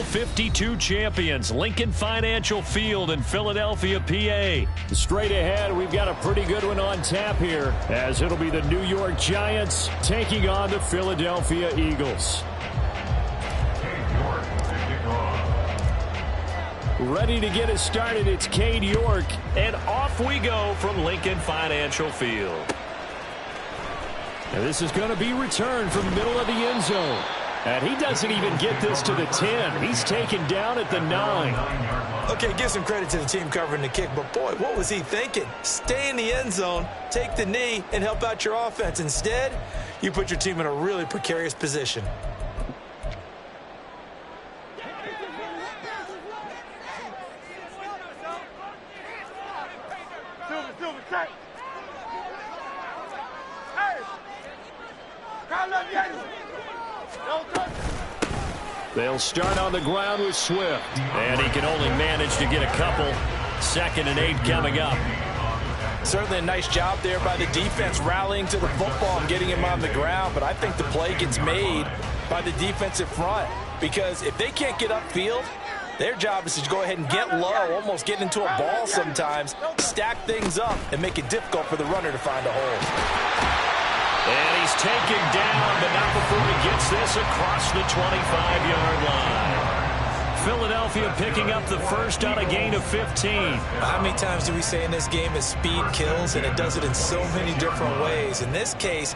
52 champions, Lincoln Financial Field in Philadelphia, PA. Straight ahead, we've got a pretty good one on tap here, as it'll be the New York Giants taking on the Philadelphia Eagles. Ready to get us started, it's Cade York, and off we go from Lincoln Financial Field. And this is going to be returned from the middle of the end zone. And he doesn't even get this to the 10. He's taken down at the 9. Okay, give some credit to the team covering the kick, but boy, what was he thinking? Stay in the end zone, take the knee, and help out your offense. Instead, you put your team in a really precarious position. They'll start on the ground with Swift. And he can only manage to get a couple. 2nd and 8 coming up. Certainly a nice job there by the defense rallying to the football and getting him on the ground. But I think the play gets made by the defensive front. Because if they can't get upfield, their job is to go ahead and get low, almost get into a ball sometimes, stack things up, and make it difficult for the runner to find a hole. And he's taken down, but not before he gets this across the 25-yard line. Philadelphia picking up the first on a gain of 15. How many times do we say in this game is speed kills, and it does it in so many different ways. In this case,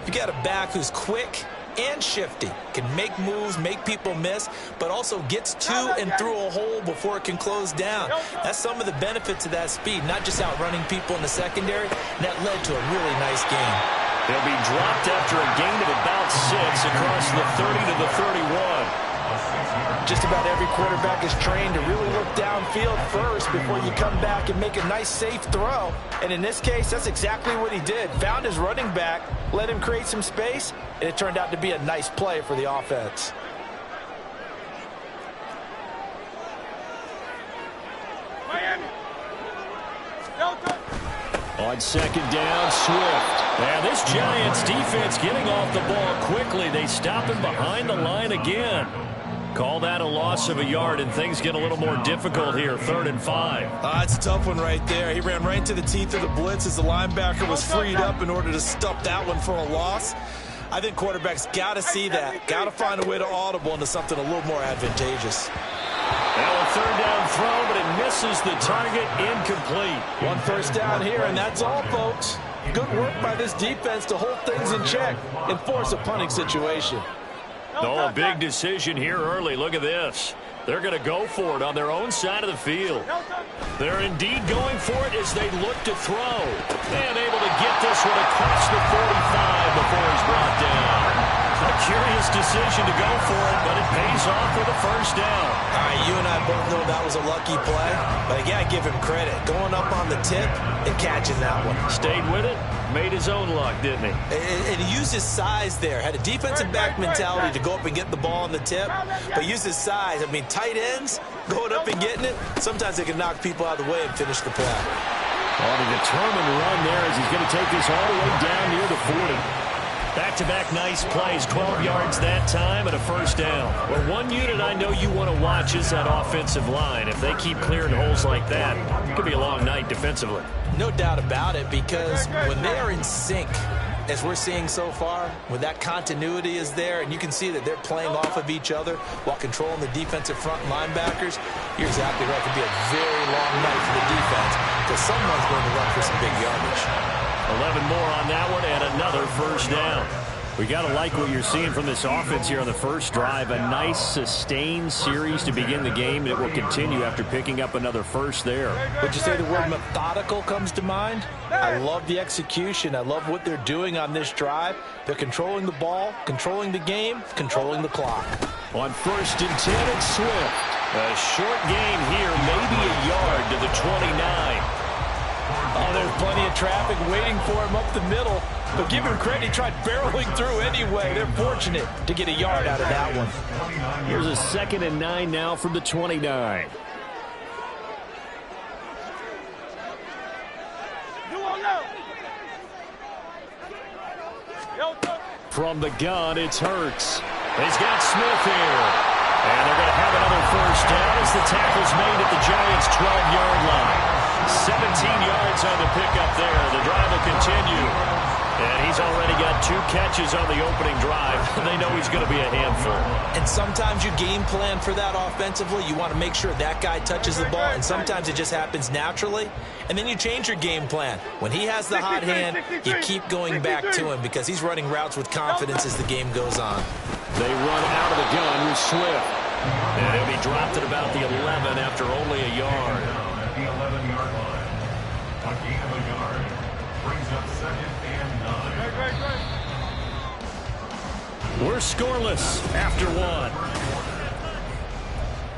you got a back who's quick and shifty, can make moves, make people miss, but also gets to and through a hole before it can close down. That's some of the benefits of that speed, not just outrunning people in the secondary. And that led to a really nice game. He'll be dropped after a gain of about 6 across the 30 to the 31. Just about every quarterback is trained to really look downfield first before you come back and make a nice, safe throw. And in this case, that's exactly what he did. Found his running back, let him create some space, and it turned out to be a nice play for the offense. Miami. On 2nd down, Swift. And this Giants defense getting off the ball quickly. They stop him behind the line again. Call that a loss of a yard, and things get a little more difficult here. 3rd and 5. That's a tough one right there. He ran right into the teeth of the blitz as the linebacker was freed up in order to stop that one for a loss. I think quarterbacks got to see that. Got to find a way to audible into something a little more advantageous. Now a 3rd down throw, but it misses the target. Incomplete. 1 first down here, and that's all, folks. Good work by this defense to hold things in check and force a punting situation. Oh, a big decision here early. Look at this. They're going to go for it on their own side of the field. They're indeed going for it as they look to throw. And able to get this one across the 45 before he's brought down. A curious decision to go for it, but it pays off for the first down. All right, you and I both know that was a lucky play, but I got to give him credit. Going up on the tip and catching that one. Stayed with it, made his own luck, didn't he? And he used his size there. Had a defensive back mentality to go up and get the ball on the tip, but used his size. I mean, tight ends going up and getting it, sometimes they can knock people out of the way and finish the play. On a determined run there as he's going to take this all the way down near the 40. Back-to-back nice plays, 12 yards that time and a first down. Well, one unit I know you want to watch is that offensive line. If they keep clearing holes like that, it could be a long night defensively. No doubt about it, because when they are in sync, as we're seeing so far, when that continuity is there, and you can see that they're playing off of each other while controlling the defensive front linebackers, you're exactly right. It could be a very long night for the defense because someone's going to run for some big yardage. 11 more on that one and another first down. We got to like what you're seeing from this offense here on the first drive. A nice sustained series to begin the game. It will continue after picking up another first there. Would you say the word methodical comes to mind? I love the execution. I love what they're doing on this drive. They're controlling the ball, controlling the game, controlling the clock. On 1st and 10, it's Swift. A short gain here, maybe a yard to the 29. Oh, there's plenty of traffic waiting for him up the middle. But give him credit, he tried barreling through anyway. They're fortunate to get a yard out of that one. Here's a 2nd and 9 now from the 29. From the gun, it's Hurts. He's got Smith here. And they're going to have another First down as the tackle's made at the Giants' 12-yard line. 17 yards on the pickup there. The drive will continue. And he's already got 2 catches on the opening drive. They know he's going to be a handful. And sometimes you game plan for that offensively. You want to make sure that guy touches the ball, and sometimes it just happens naturally. And then you change your game plan. When he has the hot hand, you keep going back to him because he's running routes with confidence as the game goes on. They run out of the gun with Swift. And he'll be dropped at about the 11 after only a yard. At the 11-yard line. A gain of a yard. Brings up 2nd and 9. We're scoreless after 1.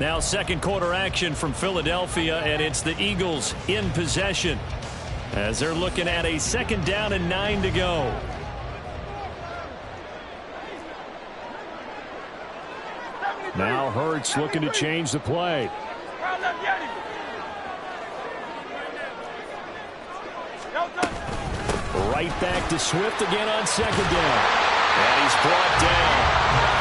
Now second quarter action from Philadelphia, and it's the Eagles in possession as they're looking at a 2nd down and 9 to go. Now Hurts looking to change the play. Right back to Swift again on 2nd down. And he's brought down.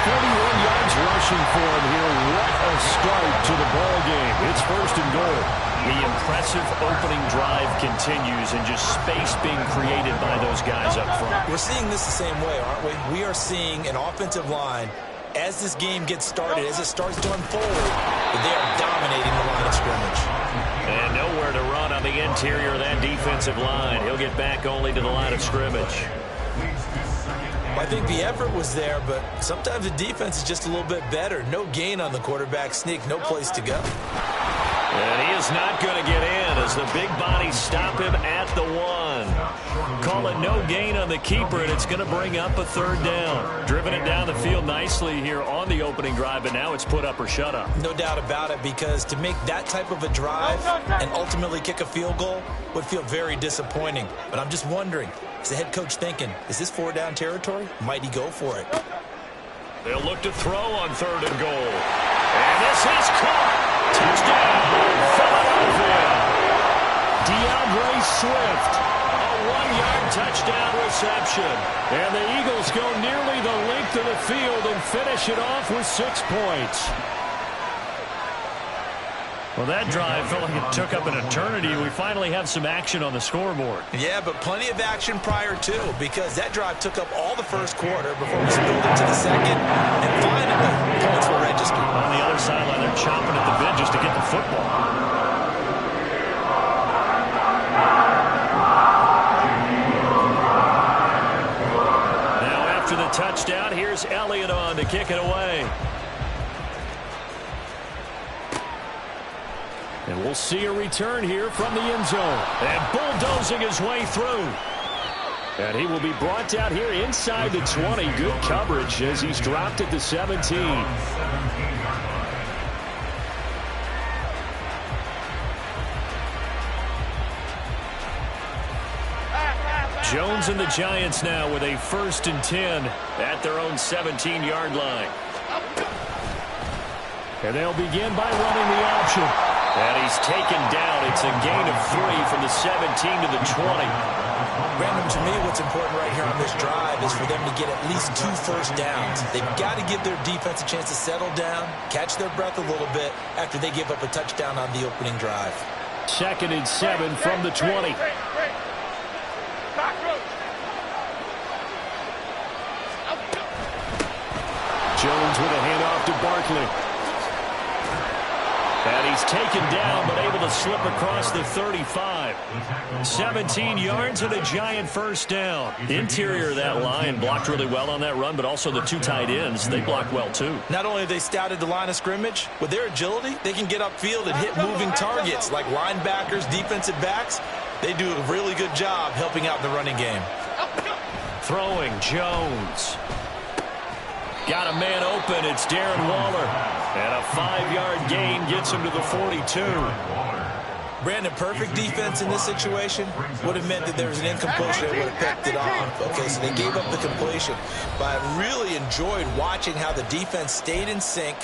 41 yards rushing for him here. What a start to the ball game. It's 1st and goal. The impressive opening drive continues, and just space being created by those guys up front. We're seeing this the same way, aren't we? We are seeing an offensive line, as this game gets started, as it starts to unfold, they are dominating the line of scrimmage. And nowhere to run on the interior of that defensive line. He'll get back only to the line of scrimmage. I think the effort was there, but sometimes the defense is just a little bit better. No gain on the quarterback sneak, no place to go. And he is not going to get in as the big bodies stop him at the 1. Call it no gain on the keeper, and it's going to bring up a 3rd down. Driven it down the field nicely here on the opening drive, but now it's put up or shut up. No doubt about it, because to make that type of a drive and ultimately kick a field goal would feel very disappointing. But I'm just wondering, is the head coach thinking, is this 4-down territory? Might he go for it? They'll look to throw on 3rd and goal. And this is caught. Touchdown, Philadelphia. DeAndre Swift, a 1-yard touchdown reception. And the Eagles go nearly the length of the field and finish it off with 6 points. Well, that drive felt like it took up an eternity. We finally have some action on the scoreboard. Yeah, but plenty of action prior to, because that drive took up all the first quarter before we spilled into the second, and finally, points were registered. On the other sideline, they're chomping at the bit just to get the football. Now, after the touchdown, here's Elliott on to kick it away. And we'll see a return here from the end zone. And bulldozing his way through. And he will be brought down here inside the 20. Good coverage as he's dropped at the 17. Jones and the Giants now with a 1st and 10 at their own 17-yard line. And they'll begin by running the option. And he's taken down. It's a gain of 3 from the 17 to the 20. Brandon, to me, what's important right here on this drive is for them to get at least 2 first downs. They've got to give their defense a chance to settle down, catch their breath a little bit after they give up a touchdown on the opening drive. 2nd and 7 from the 20. Jones with a handoff to Barkley. And he's taken down, but able to slip across the 35. 17 yards and a Giant 1st down. Interior of that line blocked really well on that run, but also the 2 tight ends, they blocked well too. Not only have they scouted the line of scrimmage, with their agility, they can get upfield and hit moving targets like linebackers, defensive backs. They do a really good job helping out the running game. Throwing, Jones. Got a man open. It's Darren Waller. And a 5-yard gain gets him to the 42. Brandon, perfect defense in this situation would have meant that there was an incompletion that would have picked it off. Okay, so they gave up the completion. But I really enjoyed watching how the defense stayed in sync,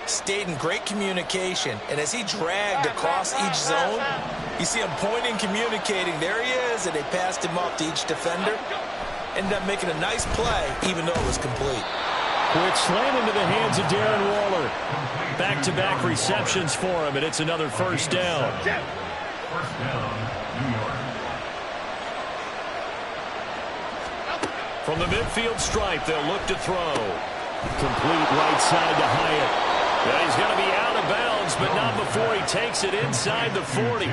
stayed in great communication. And as he dragged across each zone, you see him pointing, communicating. There he is, and they passed him off to each defender. Ended up making a nice play, even though it was complete. Quick slant into the hands of Darren Waller. Back-to-back receptions for him, and it's another first down. First down, New York. From the midfield stripe, they'll look to throw. Complete right side to Hyatt. Yeah, he's going to be out of bounds, but not before he takes it inside the 40.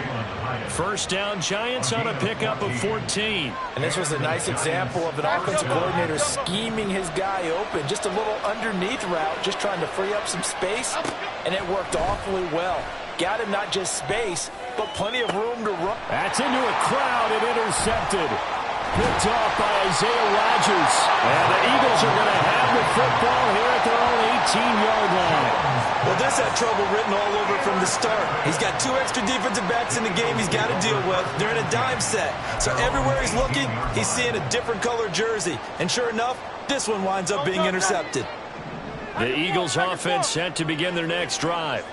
First down, Giants on a pickup of 14. And this was a nice example of an offensive coordinator scheming his guy open. Just a little underneath route, just trying to free up some space, and it worked awfully well. Got him not just space, but plenty of room to run. That's into a crowd and intercepted. Picked off by Isaiah Rodgers. And the Eagles are going to have the football here at their own 18-yard line. Well, this had trouble written all over from the start. He's got 2 extra defensive backs in the game he's got to deal with. They're in a dime set. So everywhere he's looking, he's seeing a different color jersey. And sure enough, this one winds up being intercepted. The Eagles offense set to begin their next drive.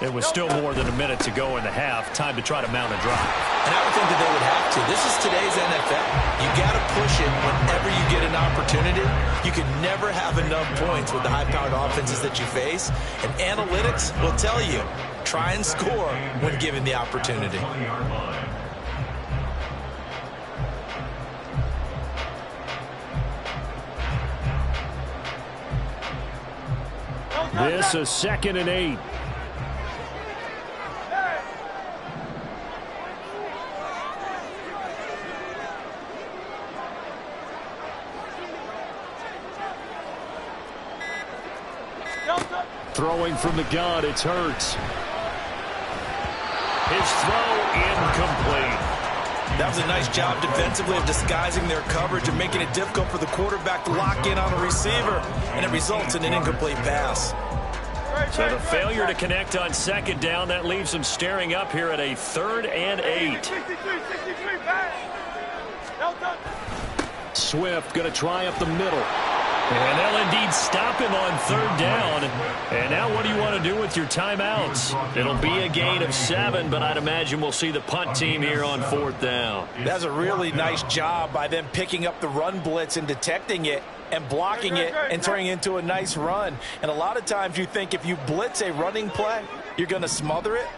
It was still more than a minute to go in the half. Time to try to mount a drive. And I would think that they would have to. This is today's NFL. You got to push it whenever you get an opportunity. You can never have enough points with the high-powered offenses that you face. And analytics will tell you, try and score when given the opportunity. This is 2nd and 8. Throwing from the gun, it's Hurts. His throw incomplete. That was a nice job defensively of disguising their coverage and making it difficult for the quarterback to lock in on a receiver, and it results in an incomplete pass. So the failure to connect on 2nd down, that leaves them staring up here at a 3rd and 8. Swift going to try up the middle. And they'll indeed stop him on 3rd down. And now what do you want to do with your timeouts? It'll be a gain of 7, but I'd imagine we'll see the punt team here on 4th down. That's a really nice job by them picking up the run blitz and detecting it and blocking it and turning it into a nice run. And a lot of times you think if you blitz a running play, you're going to smother it.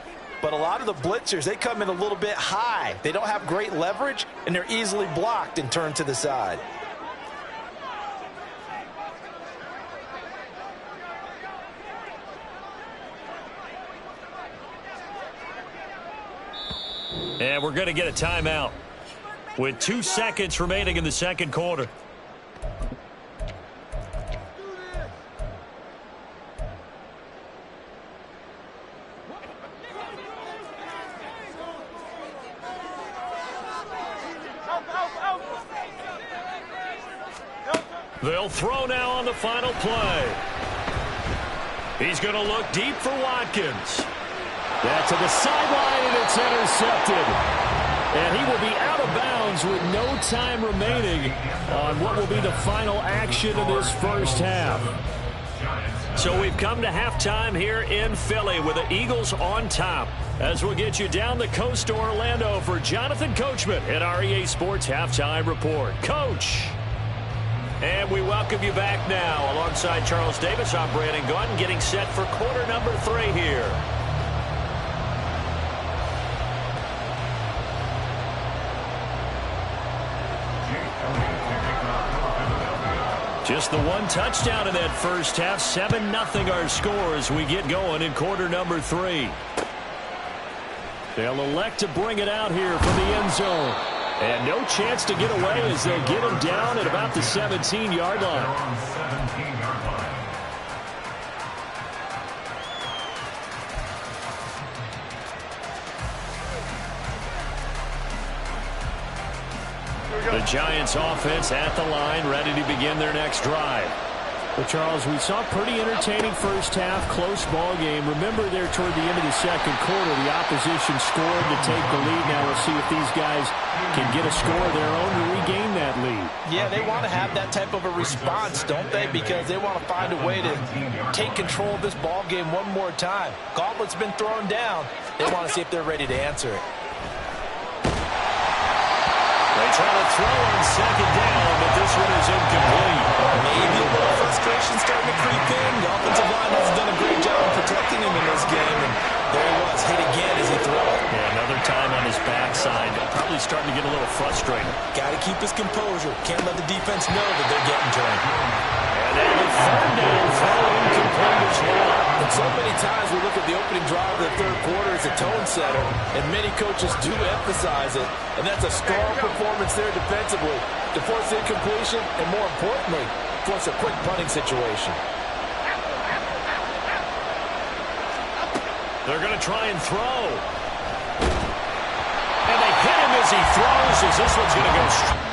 But a lot of the blitzers, they come in a little bit high. They don't have great leverage, and they're easily blocked and turned to the side. And we're going to get a timeout with 2 seconds remaining in the 2nd quarter. They'll throw now on the final play. He's going to look deep for Watkins. That's to the sideline, and it's intercepted. And he will be out of bounds with no time remaining on what will be the final action of this first half. So we've come to halftime here in Philly with the Eagles on top. As we'll get you down the coast to Orlando for Jonathan Coachman at our EA Sports Halftime Report. Coach! And we welcome you back now. Alongside Charles Davis, I'm Brandon Gunn, getting set for quarter number 3 here. Just the 1 touchdown in that first half. 7-0 our score as we get going in quarter number 3. They'll elect to bring it out here from the end zone. And no chance to get away as they'll get him down at about the 17-yard line. The Giants offense at the line, ready to begin their next drive. Well, Charles, we saw a pretty entertaining first half, close ball game. Remember there toward the end of the 2nd quarter, the opposition scored to take the lead. Now we'll see if these guys can get a score of their own to regain that lead. Yeah, they want to have that type of a response, don't they? Because they want to find a way to take control of this ball game one more time. Gauntlet's been thrown down. They want to see if they're ready to answer it. They try to throw on 2nd down, but this one is incomplete. Maybe a little frustration starting to creep in. The offensive line has done a great job of protecting him in this game, and there he was, hit again as he threw it. Yeah, another time on his backside. Probably starting to get a little frustrated. Got to keep his composure. Can't let the defense know that they're getting to him. And then the third down throw incomplete as well. And so many times we look at the opening drive of the third quarter as a tone setter, and many coaches do emphasize it, and that's a strong performance there defensively to force incompletion and, more importantly, force a quick punting situation. They're going to try and throw. And they hit him as he throws, as this one's going to go straight.